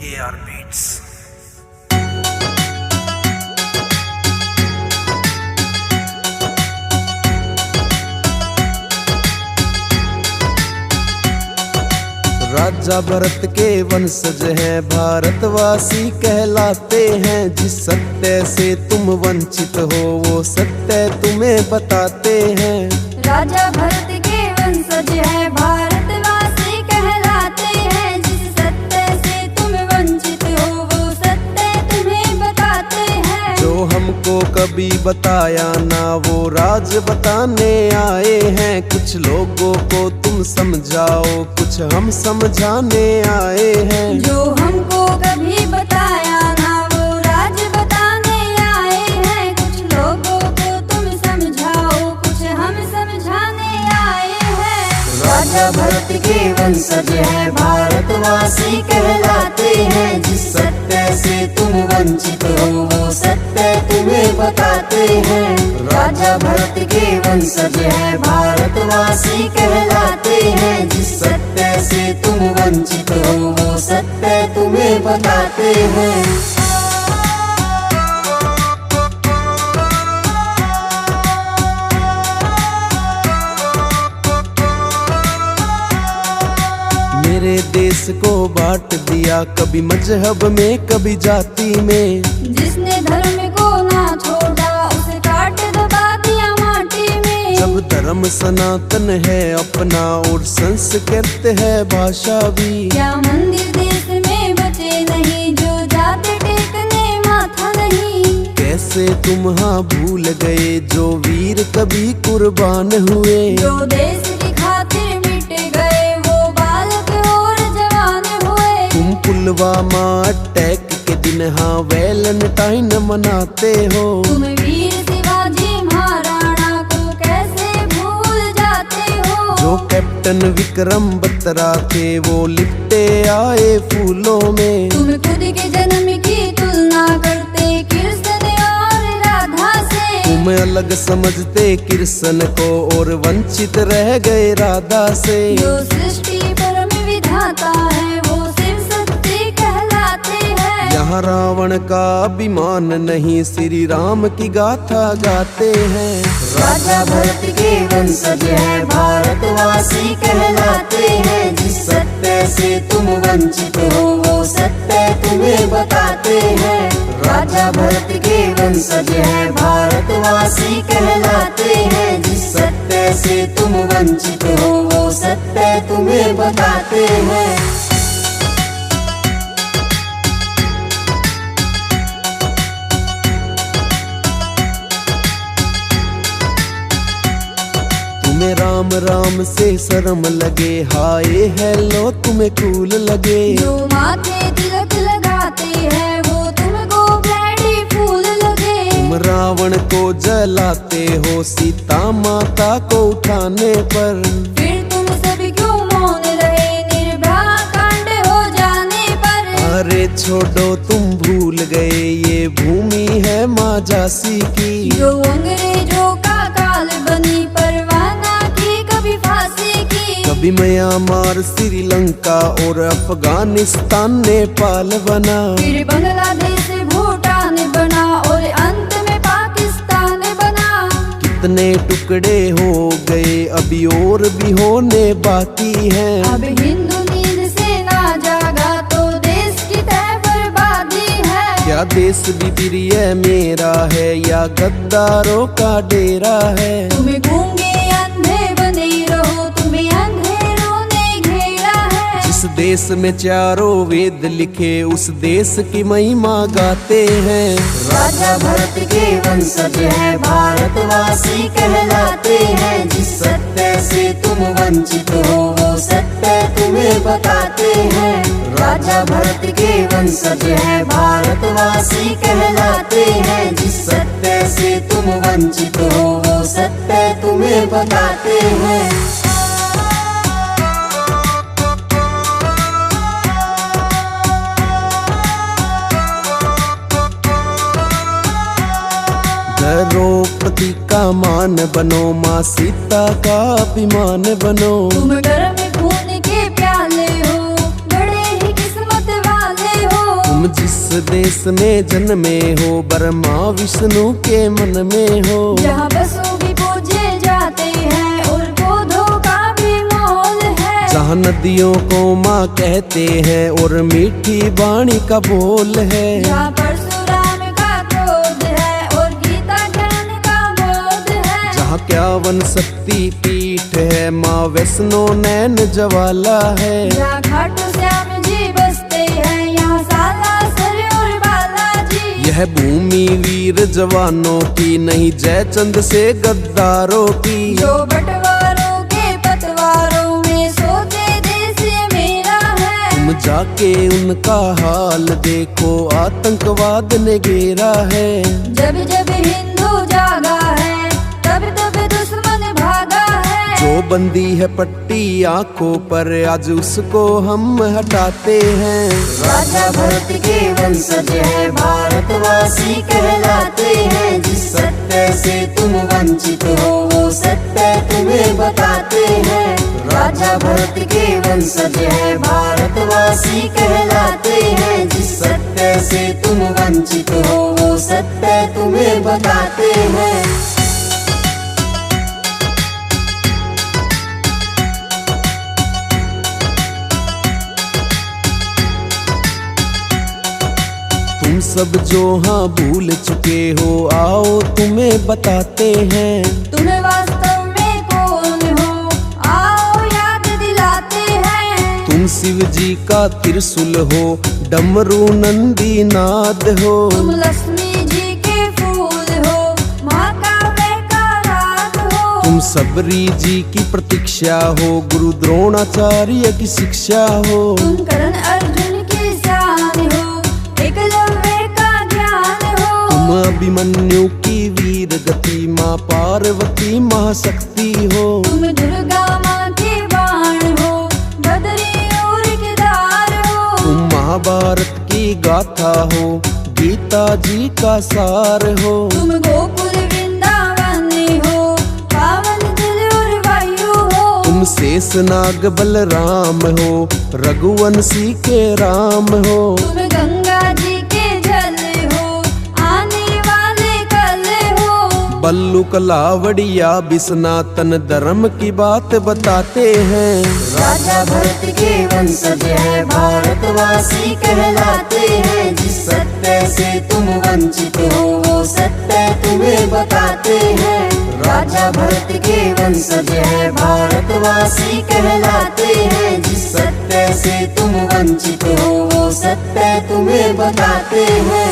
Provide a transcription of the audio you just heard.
KR Beats। राजा भरत के वंशज हैं, भारतवासी कहलाते हैं। जिस सत्य से तुम वंचित हो वो सत्य तुम्हें बताते हैं। राजा भरत के वंशज हैं, भारतवासी कहलाते हैं। जिस सत्य से तुम वंचित हो वो सत्य तुम्हें बताते हैं। जो हमको कभी बताया ना वो राज बताने आए हैं। कुछ लोगों को तुम समझाओ, कुछ हम समझाने आए हैं। जो हमको कभी बताया ना वो राज बताने आए हैं। कुछ लोगों को तुम समझाओ, कुछ हम समझाने आए हैं। राजा भरत के वंशज हैं, भारतवासी कहलाते हैं। जिस सत्य से तुम वंचित हो वो सत्य तुम्हें बताते हैं। राजा भरत के वंशज हैं, भारतवासी कहलाते हैं। जिस सत्य से तुम वंचित हो वो सत्य तुम्हें बताते हैं। मेरे देश को बांट दिया, कभी मजहब में कभी जाति में। जिसने धर्म को ना छोड़ा उसे काट दबा दिया माटी में। जब धर्म सनातन है अपना और संस्कृत है भाषा भी। क्या मंदिर देश में बचे नहीं, जो जाते टेकने माथा नहीं। कैसे तुम हाँ भूल गए जो वीर कभी कुर्बान हुए। जो देश की खातिर मिट गए वो बालक और जवान हुए। तुम पुलवामा अटैक के दिन हाँ वैलेंटाइन मनाते हो। तुम वीर शिवाजी महाराणा को कैसे भूल जाते हो। जो कैप्टन विक्रम बत्रा थे वो लिपटे आए फूलों में। तुम खुद के जन्म की तुलना करते कृष्ण और राधा से। तुम अलग समझते कृष्ण को और वंचित रह गए राधा से। जो सृष्टि परम विधाता है वो शिव शक्ति कहलाते हैं। यहाँ रावण का अभिमान नहीं, श्री राम की गाथा गाते हैं। राजा भरत के वंशज हैं, भारतवासी कहलाते हैं। जिस सत्य से तुम वंचित हो वो सत्य तुम्हें बताते हैं। राजा भरत के वंशज हैं, भारतवासी कहलाते हैं। जिस सत्य से तुम वंचित हो वो सत्य तुम्हें बताते हैं। तुम्हें राम राम से शर्म लगे, हाय हेलो तुम्हें कूल लगे। जो माथे तिलक लगाते हैं वो तुमको ब्लैडी फूल लगे। तुम रावण को जलाते हो सीता माता को उठाने पर। फिर तुम सब क्यों मौन रहे निर्भया कांड हो जाने पर। अरे छोड़ो तुम भूल गए ये भूमि है माँ झांसी की। जो अंग्रेजों का काल बनी परवाना की कभी फांसी की। कभी म्यांमार श्रीलंका और अफगानिस्तान नेपाल बना। फिर बांग्लादेश भूटान बना और अंत में पाकिस्तान बना। कितने टुकड़े हो गए अभी और भी होने बाकी हैं। अब हिंदू नींद से ना जागा तो देश की तय बर्बादी है। क्या देश भी प्रिय मेरा है या गद्दारों का डेरा है। तुम्हें गूंगे अंधे बने रहो, तुम्हें अंधेरों ने घेरा है। जिस देश में चारों वेद लिखे उस देश की महिमा गाते हैं। राजा भरत के वंशज हैं, भारतवासी कहलाते हैं। जिस सत्य से तुम वंचित हो वो सत्य तुम्हें बताते हैं। राजा भरत के वंशज हैं, भारतवासी कहलाते हैं। जिस सत्य से तुम वंचित हो वो सत्य तुम्हें बताते हैं। द्रौपदी का मान बनो, माँ सीता का अभिमान बनो। तुम डर में खून के प्याले हो, बड़े ही किस्मत वाले हो। तुम जिस देश में जन्मे हो, ब्रह्मा विष्णु के मन में हो। जहाँ पशु भी पूजे जाते हैं और पौधों का भी मोल है। जहाँ नदियों को माँ कहते हैं और मीठी वाणी का बोल है। जहाँ परशुराम का क्रोध है और गीता ज्ञान का बोध है। जहाँ 51 शक्ति पीठ है, माँ वैष्णो नैन ज्वाला है। जहाँ खाटू श्याम जी बसते हैं, यहाँ सालासर और बालाजी। यह भूमि वीर जवानों की, नहीं जयचंद से गद्दारों की। जो बंटवारों के पतवारों में सोचे देश ये मेरा है। तुम जाके उनका हाल देखो, आतंकवाद ने घेरा है। जब जब हिंदू जागा है, तब तब दुश्मन भागा है। जो बंदी है पट्टी आंखों पर, आज उसको हम हटाते हैं। राजा भरत के वंशज है, भारतवासी कहलाते हैं। जिस सत्य से तुम वंचित हो, वो सत्य तुम्हें बताते हैं। राजा भरत के वंशज है, भारतवासी कहलाते हैं। जिस सत्य से तुम वंचित हो, वो सत्य तुम्हें बताते हैं। तुम सब जो हाँ भूल चुके हो, आओ तुम्हें बताते हैं। तुम वास्तव में कौन हो, आओ याद दिलाते हैं। तुम शिव जी का त्रिशूल हो, डमरू नंदी नाद हो। तुम लक्ष्मी जी के फूल हो, महाकाव्य का राग हो। तुम सबरी जी की प्रतीक्षा हो, गुरु द्रोणाचार्य की शिक्षा हो। तुम कर्ण अर्जुन की शान हो, एकलव्य का ज्ञान हो। तुम अभिमन्यु की वीर गति, माँ पार्वती महाशक्ति हो। तुम दुर्गा माँ के बाण हो, बदरी और केदार हो। तुम महाभारत की गाथा हो, गीता जी का सार हो। तुम गोकुल वृंदावन हो, पावन जल और वायु हो। तुम शेषनाग बलराम हो, रघुवंशी के राम हो। तुम गंगा जी के जल हो, आने वाले कल हो। बल्लू कलावड़िया भी सनातन धर्म की बात बताते हैं। राजा भरत के वंशज है, भारतवासी कहलाते हैं। जिस सत्य से तुम वंचित हो, वो सत्य तुम्हें बताते हैं। राजा भरत के वंशज है, भारतवासी कहलाते हैं। जिस सत्य से तुम वंचित हो, वो सत्य तुम्हें बताते हैं।